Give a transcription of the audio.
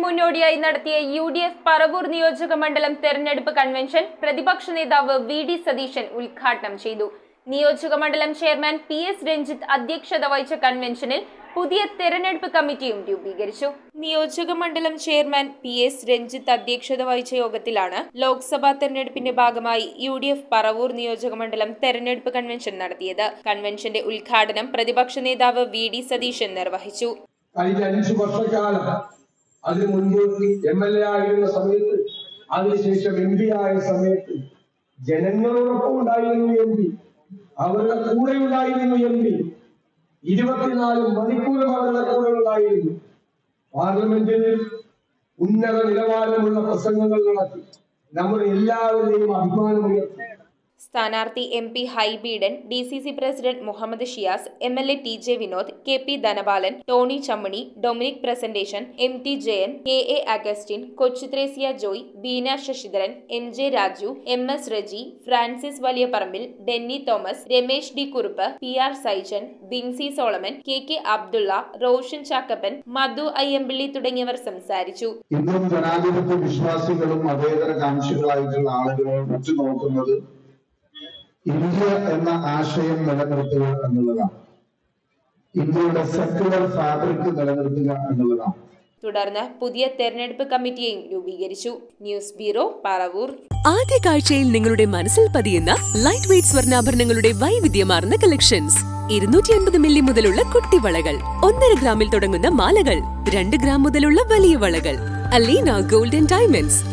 മുന്നോടിയായി നടത്തിയ UDF പറവൂർ നിയോജക മണ്ഡലം തെരഞ്ഞെടുപ്പ് കൺവെൻഷൻ പ്രതിപക്ഷ നേതാവ് VD സതീശൻ ഉദ്ഘാടനം ചെയ്തു. നിയോജക മണ്ഡലം ചെയർമാൻ PS രഞ്ജിത്ത് അധ്യക്ഷത വഹിച്ച കൺവെൻഷനിൽ പുതിയ തെരഞ്ഞെടുപ്പ് കമ്മിറ്റിയും രൂപീകരിച്ചു. നിയോജക മണ്ഡലം ചെയർമാൻ PS രഞ്ജിത്ത് അധ്യക്ഷത വഹിച്ച യോഗത്തിലാണ് ലോക്സഭാ തെരഞ്ഞെടുപ്പിന്റെ ഭാഗമായി UDF പറവൂർ നിയോജക മണ്ഡലം തെരഞ്ഞെടുപ്പ് കൺവെൻഷൻ നടത്തിയത്. കൺവെൻഷന്റെ ഉദ്ഘാടനം പ്രതിപക്ഷ നേതാവ് VD സതീശൻ നിർവഹിച്ചു. കഴിഞ്ഞ 5 വർഷക്കാലം അതിനു മുൻപ് MLA ആയിരുന്ന സമയത്ത്, അതിനുശേഷം MP ആയ സമയത്ത് ജനങ്ങളോടൊപ്പം ഉണ്ടായിരുന്നു MP, അവരുടെ കൂടെ ഉണ്ടായിരുന്നു MP. 24 മണിക്കൂറും അവരുടെ കൂടെ ഉണ്ടായിരുന്നു. പാർലമെന്റിൽ ഉന്നത നിലവാരമുള്ള പ്രസംഗങ്ങൾ നടത്തി നമ്മുടെ എല്ലാവരുടെയും അഭിമാനമുയർത്തി. സ്ഥാനാർത്ഥി MP Hibi Eden, DCC president Muhammad Shiyas, MLA TJ Vinod, KP Dhanapalan, Tony Chammany, Dominic Presentation, MT Jayan, KA Augustine, Kochuthresia Joy, Beena Sasidharan, MJ Raju, MS Reji, Francis Valiyaparambil, Denny Thomas, Ramesh D Kurup, PR Saijan, Binsy Solomon, KK Abdulla, Roshan Chakkappan, Madhu Ayyampilly തുടങ്ങിയവർ സംസാരിച്ചു. ഇന്നും ജനാധിപത്യ വിശ്വാസികളും മതേതര കാംക്ഷികളായിട്ടുള്ള ആളുകളെ ഉറ്റുനോക്കുന്നത് ഇന്ത്യ എന്ന ആശയം നിലനിർത്തുക എന്നുള്ളതാണ്. ഇന്ത്യയുടെ സെക്യുലർ ഫാബ്രിക് നിലനിർത്തുക എന്നുള്ളതാണ്. തുടർന്ന് പുതിയ തെരഞ്ഞെടുപ്പ് കമ്മിറ്റിയെയും രൂപീകരിച്ചു. News bureau, Paravur. ആദ്യ കാഴ്ചയിൽ നിങ്ങളുടെ മനസ്സിൽ പതിയുന്ന ലൈറ്റ് വെയ്റ്റ് സ്വർണ്ണാഭരണങ്ങളുടെ വൈവിധ്യമാർന്ന കളക്ഷൻസ്. 250 മില്ലി മുതലുള്ള കുട്ടിവളകൾ, 1.5 ഗ്രാമിൽ തുടങ്ങുന്ന മാലകൾ, 2 ഗ്രാം മുതലുള്ള വലിയ വളകൾ. Aleena golden diamonds.